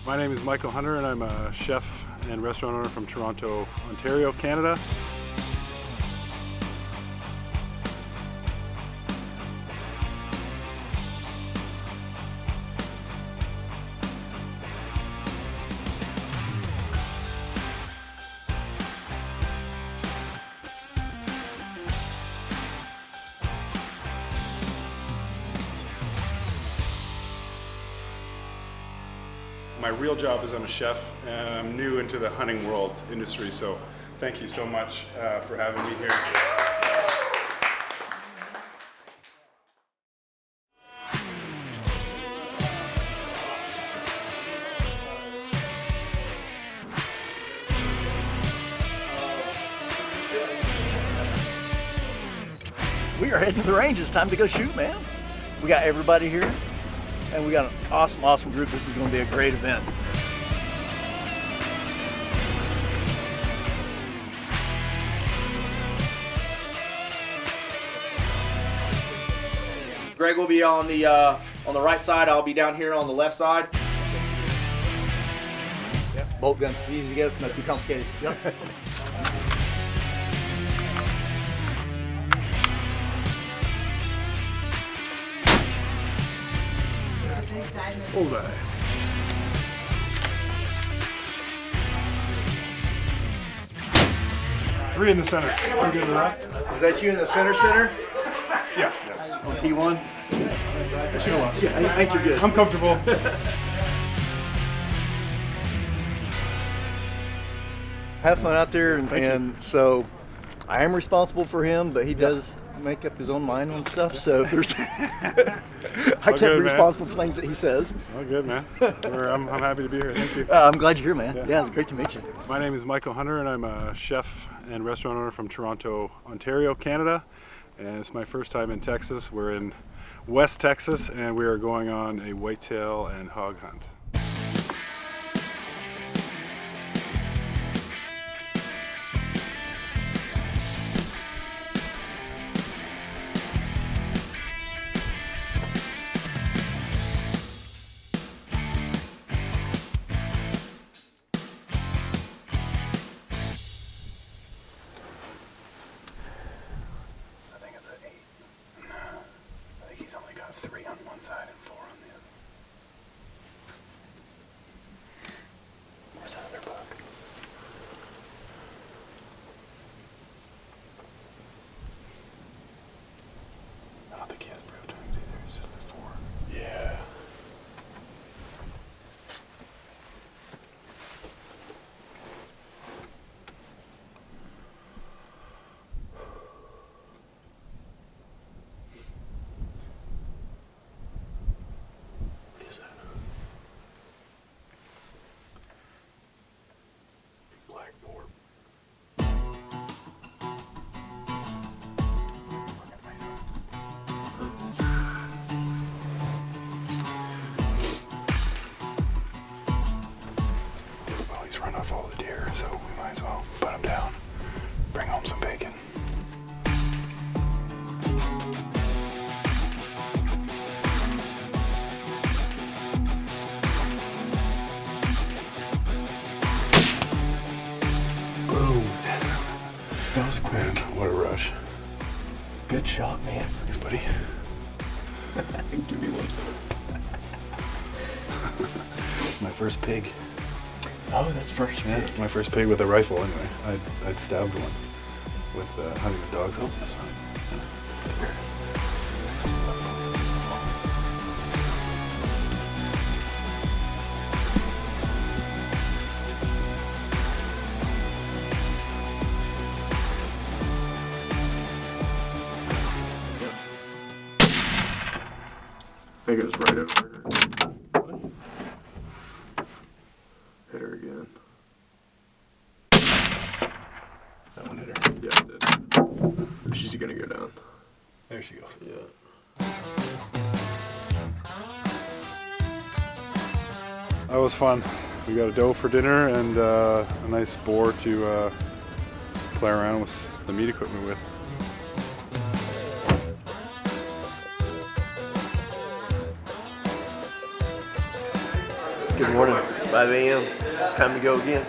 My name is Michael Hunter and I'm a chef and restaurant owner from Toronto, Ontario, Canada. My real job is I'm a chef and I'm new into the hunting world industry, so thank you so much for having me here. We are heading to the range. It's time to go shoot, man. We got everybody here, and we got an awesome group. This is going to be a great event. Greg will be on the right side. I'll be down here on the left side. Yep. Bolt gun, easy to get. Not too complicated. Yep. Bullseye. Three in the center. Are you good with that? Is that you in the center? Yeah. On T1? I should have. Yeah, I think you're good. I'm comfortable. Have fun out there, and so I am responsible for him, but he does make up his own mind on stuff. So if there's, I can't be responsible for things that he says. Oh, good, man. I'm happy to be here. Thank you. I'm glad you're here, man. Yeah, it's great to meet you. My name is Michael Hunter, and I'm a chef and restaurant owner from Toronto, Ontario, Canada. And it's my first time in Texas. We're in West Texas, and we are going on a whitetail and hog hunt. He's only got 3 on one side and 4 on the other. Where's that other buck? I don't think he has brow tines either. It's just a 4. Yeah. Run off all the deer, so we might as well put him down, bring home some bacon. Boom. That was quick. Man, what a rush. Good shot, man. Thanks, buddy. Give me one. My first pig. Oh, that's first. Yeah, my first pig with a rifle. Anyway, I'd stabbed one with hunting with dogs. Oh, that's not. I think it was right over her. Hit her again. That one hit her. Yeah, it did. She's gonna go down. There she goes. Yeah. That was fun. We got a doe for dinner and a nice boar to play around with the meat equipment with. Good morning. 5 a.m. Time to go again.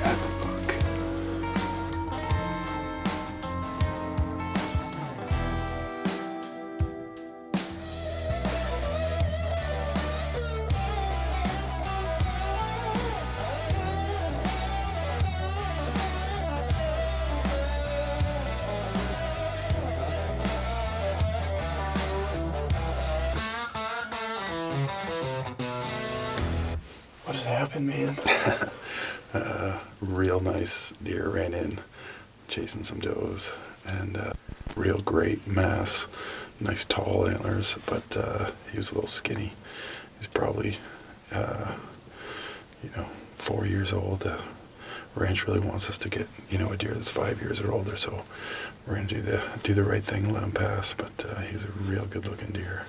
That's a buck. What just happened, man? Real nice deer ran in, chasing some does, and real great mass, nice tall antlers, but he was a little skinny. He's probably, 4 years old. The ranch really wants us to get, a deer that's 5 years or older, so we're gonna do the right thing, let him pass. But he was a real good-looking deer.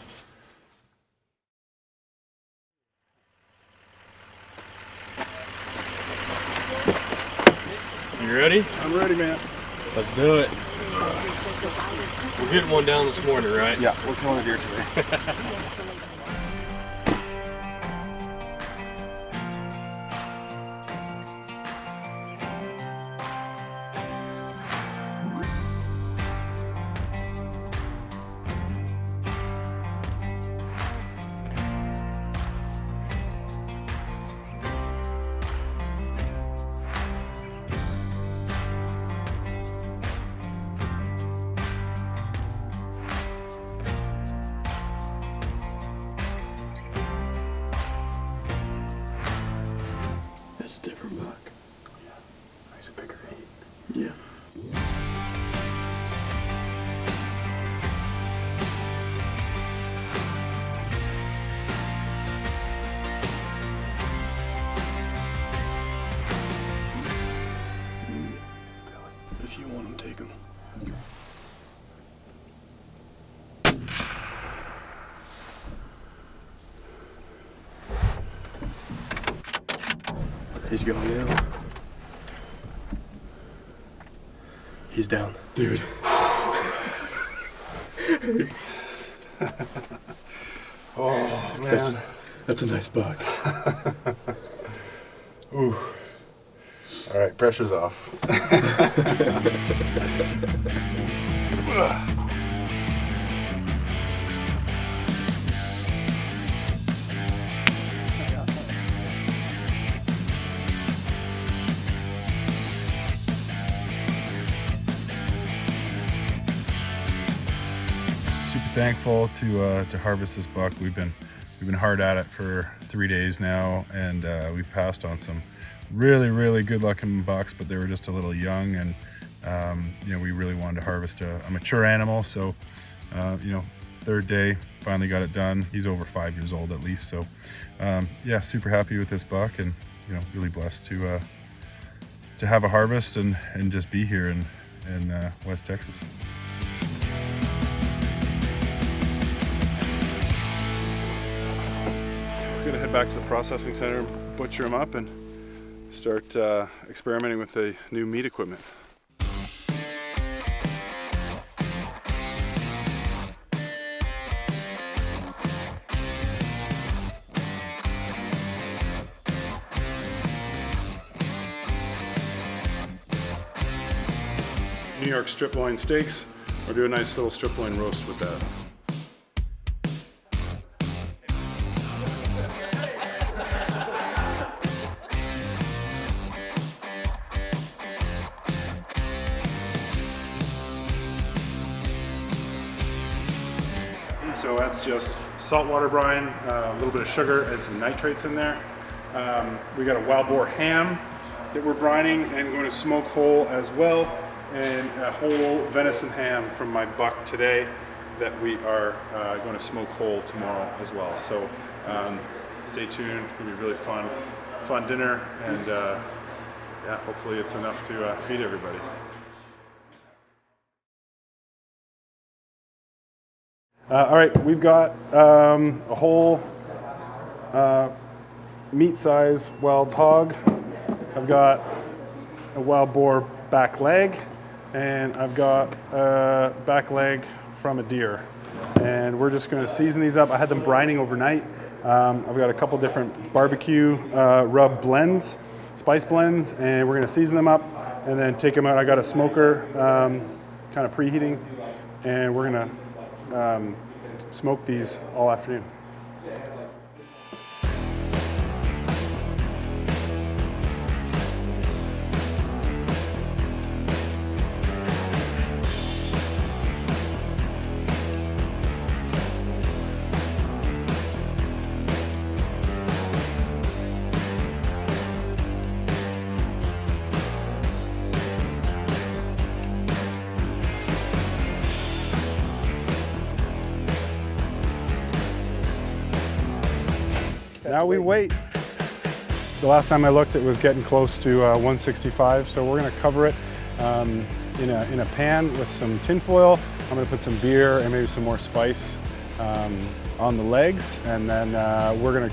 You ready? I'm ready, man. Let's do it. We're getting one down this morning, right? Yeah, we're killing a deer today. That's a different buck. Nice bigger heat. Yeah. If you want them, take them. He's going down. He's down. Dude. Oh, man. That's a nice buck. Ooh. All right, pressure's off. Super thankful to harvest this buck. We've been hard at it for 3 days now, and we've passed on some really good looking bucks, but they were just a little young, and we really wanted to harvest a mature animal. So third day, finally got it done. He's over 5 years old at least. So yeah, super happy with this buck, and really blessed to have a harvest and just be here in West Texas. We're gonna head back to the processing center, butcher them up, and start experimenting with the new meat equipment. New York strip loin steaks. We'll do a nice little strip loin roast with that. So that's just saltwater brine, a little bit of sugar, and some nitrates in there. We got a wild boar ham that we're brining and going to smoke whole as well, and a whole venison ham from my buck today that we are going to smoke whole tomorrow as well. So stay tuned. It's going to be a really fun dinner, and yeah, hopefully it's enough to feed everybody. All right, we've got a whole meat-size wild hog. I've got a wild boar back leg, and I've got a back leg from a deer. And we're just gonna season these up. I had them brining overnight. I've got a couple different barbecue rub blends, spice blends, and we're gonna season them up and then take them out. I got a smoker kind of preheating, and we're gonna smoke these all afternoon. Now we wait. The last time I looked, it was getting close to 165, so we're gonna cover it in a pan with some tin foil. I'm gonna put some beer and maybe some more spice on the legs, and then we're gonna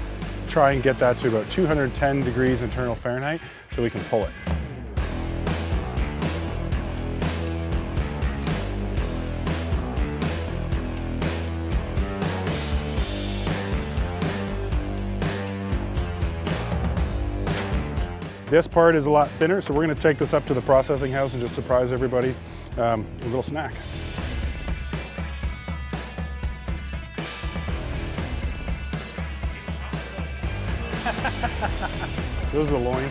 try and get that to about 210 degrees internal Fahrenheit so we can pull it. This part is a lot thinner, so we're gonna take this up to the processing house and just surprise everybody with a little snack. So this is the loin.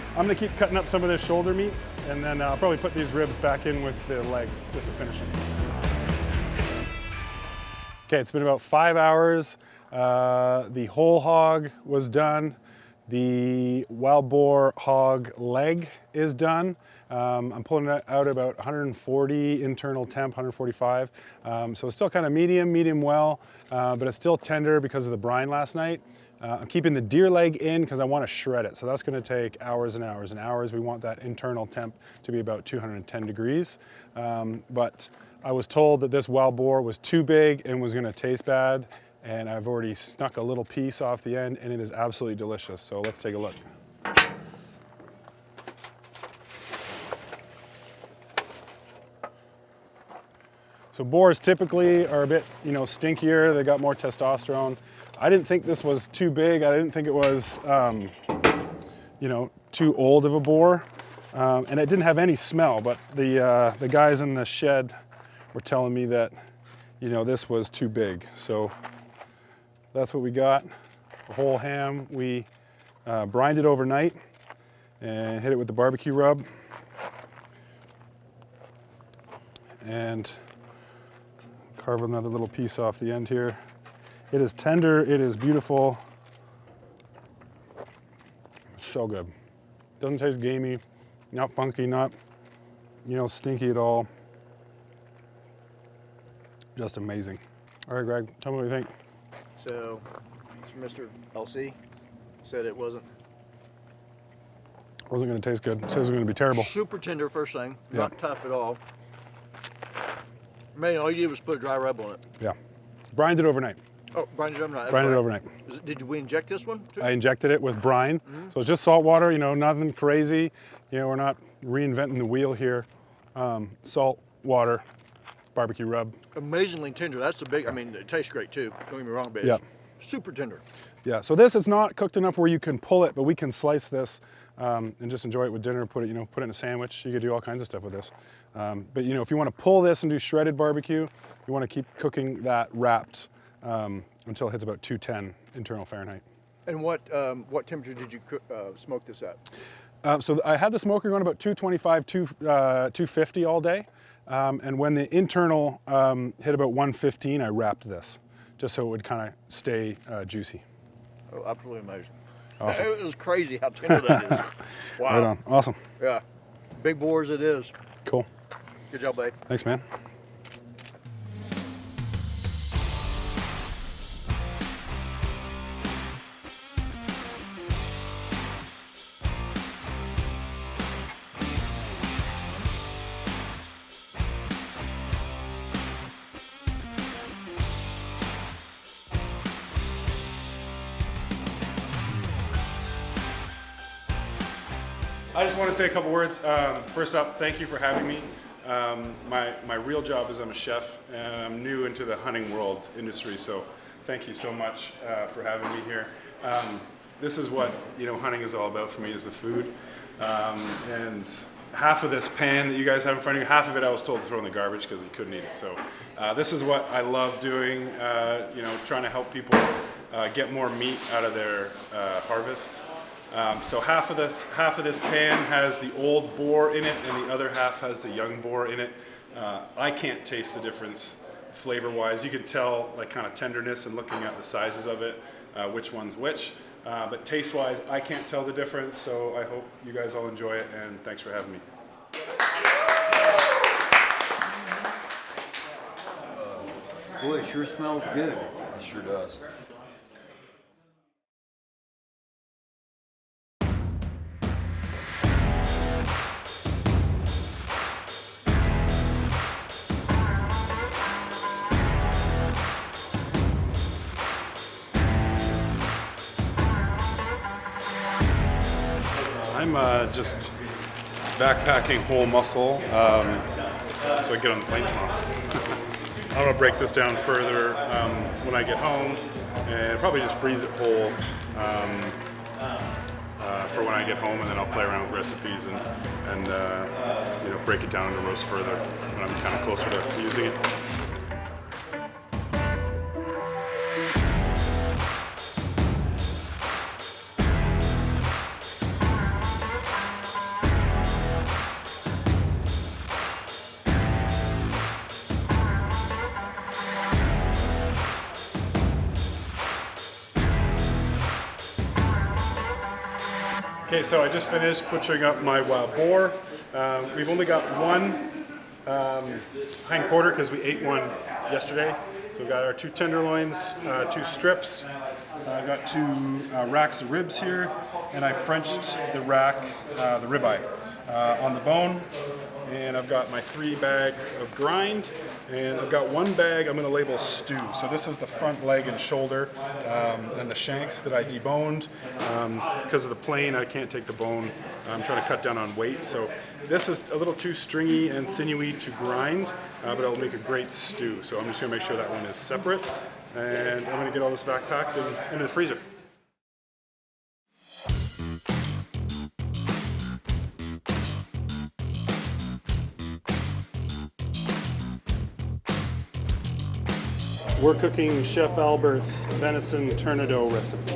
I'm gonna keep cutting up some of this shoulder meat, and then I'll probably put these ribs back in with the legs just to finish them. Okay, it's been about 5 hours. The whole hog was done. The wild boar hog leg is done. I'm pulling it out about 140 internal temp, 145. So it's still kind of medium well, but it's still tender because of the brine last night. I'm keeping the deer leg in because I want to shred it. So that's going to take hours and hours and hours. We want that internal temp to be about 210 degrees. But I was told that this wild boar was too big and was going to taste bad. And I've already snuck a little piece off the end, and it is absolutely delicious. So let's take a look. So boars typically are a bit, stinkier. They got more testosterone. I didn't think this was too big. I didn't think it was, too old of a boar. And it didn't have any smell, but the guys in the shed were telling me that, this was too big. So that's what we got. A whole ham. We brined it overnight and hit it with the barbecue rub. And carve another little piece off the end here. It is tender, it is beautiful. So good. Doesn't taste gamey, not funky, not, stinky at all. Just amazing. All right, Greg, tell me what you think. So, Mr. LC said it wasn't Gonna taste good. Says it was gonna be terrible. super tender first thing, Yeah. not tough at all. Man, all you did was put a dry rub on it. Yeah. Brined it overnight. Oh, brined it overnight. Brined it overnight. Did we inject this one too? I injected it with brine. So it's just salt water, nothing crazy. We're not reinventing the wheel here. Salt, water, barbecue rub. Amazingly tender. That's the big, it tastes great too. Don't get me wrong, but Yeah. it's super tender. Yeah, so this is not cooked enough where you can pull it, but we can slice this and just enjoy it with dinner. Put it in a sandwich. You could do all kinds of stuff with this. But if you want to pull this and do shredded barbecue, you want to keep cooking that wrapped until it hits about 210 internal Fahrenheit. And what temperature did you smoke this at? So I had the smoker going about 225, 250 all day. And when the internal hit about 115, I wrapped this just so it would kind of stay juicy. Oh, absolutely amazing. Awesome. It was crazy how tender that is. Wow. Right on. Awesome. Yeah. Big boars it is. Cool. Good job, buddy. Thanks, man. I just want to say a couple words. First up, thank you for having me. My real job is I'm a chef, and I'm new into the hunting world industry, so thank you so much for having me here. This is what hunting is all about for me, is the food. And half of this pan that you guys have in front of you, half of it I was told to throw in the garbage because you couldn't eat it. So this is what I love doing, trying to help people get more meat out of their harvests. So half of this pan has the old boar in it, and the other half has the young boar in it. I can't taste the difference flavor-wise. You can tell like kind of tenderness and looking at the sizes of it, which one's which. But taste-wise, I can't tell the difference. So I hope you guys all enjoy it, and thanks for having me. Boy, it sure smells good. It sure does. I'm just backpacking whole muscle, so I get on the plane tomorrow. I'm gonna break this down further when I get home, and probably just freeze it whole for when I get home, and then I'll play around with recipes and break it down into roast further when I'm kind of closer to using it. Okay, so I just finished butchering up my wild boar. We've only got one hind quarter because we ate one yesterday. So we've got our 2 tenderloins, 2 strips. I've got 2 racks of ribs here, and I Frenched the rack, the ribeye, on the bone. And I've got my 3 bags of grind, and I've got 1 bag I'm going to label stew. So this is the front leg and shoulder, and the shanks that I deboned. Because of the plane, I can't take the bone. I'm trying to cut down on weight. So this is a little too stringy and sinewy to grind, but it'll make a great stew. So I'm just going to make sure that one is separate. And I'm going to get all this vac packed and into the freezer. We're cooking Chef Albert's venison tournedos recipe.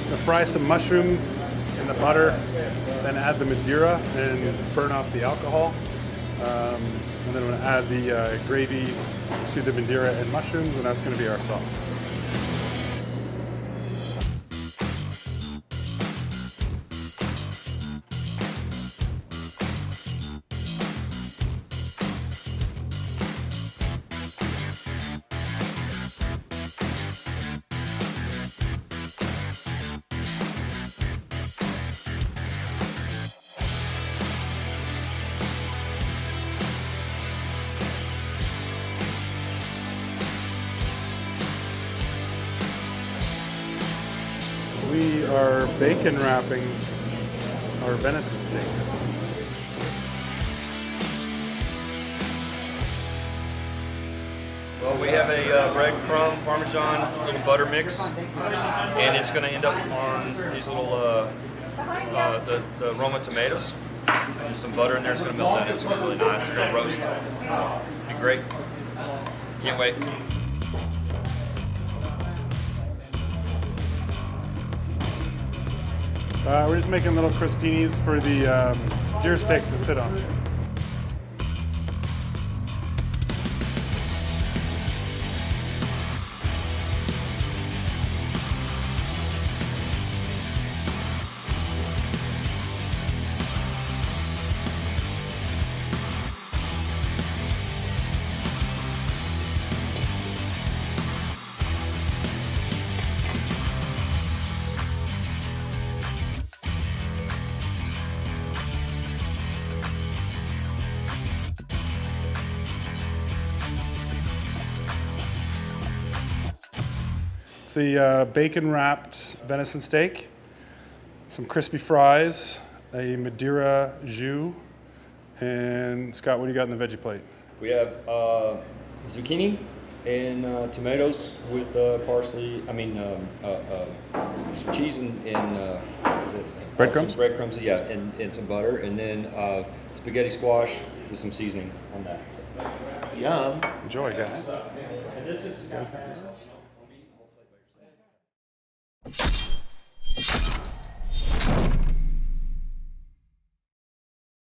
We'll fry some mushrooms in the butter, then add the Madeira and burn off the alcohol. And then I'm going to add the gravy to the Madeira and mushrooms, and that's going to be our sauce. We are bacon wrapping our venison steaks. Well, we have a breadcrumb, Parmesan, little butter mix, and it's going to end up on these little the Roma tomatoes. There's some butter in there. It's going to melt in. It's going to be really nice. It's going to roast. So, it'll be great. Can't wait. We're just making little crostinis for the deer steak to sit on. It's the bacon wrapped venison steak, some crispy fries, a Madeira jus, and Scott, what do you got in the veggie plate? We have zucchini and tomatoes with parsley. I mean, some cheese and is it Breadcrumbs? Some breadcrumbs, yeah, and some butter, and then spaghetti squash with some seasoning on that. So. Yum. Enjoy, guys. And this is